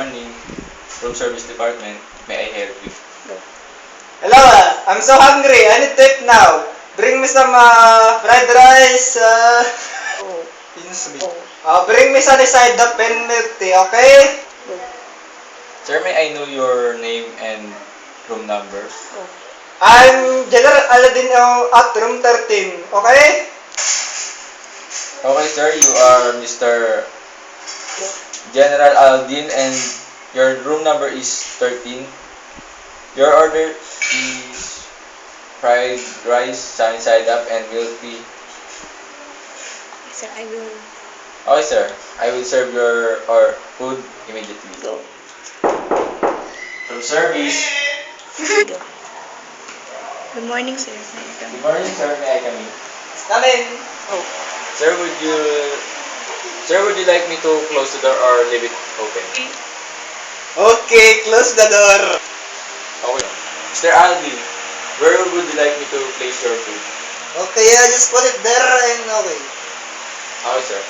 morning. Room service department. May I help you? Hello, I'm so hungry. I need to eat now. Bring me some fried rice. Bring me some side of and milk tea, okay? Sir, may I know your name and room number? I'm General Aladdin at room 13, okay? Okay, sir. You are Mr. General Aldin and your room number is 13. Your order is fried rice, sunny side up, and milk tea. Sir, I will Okay, sir. I will serve your food immediately. go. Room service. Go. Good morning, sir. Good morning, sir. May I come in? Come in. Oh, Sir, would you like me to close the door or leave it open? Okay, close the door. Okay. Mr. Aldin, where would you like me to place your food? Okay, just put it there and okay. Okay, sir.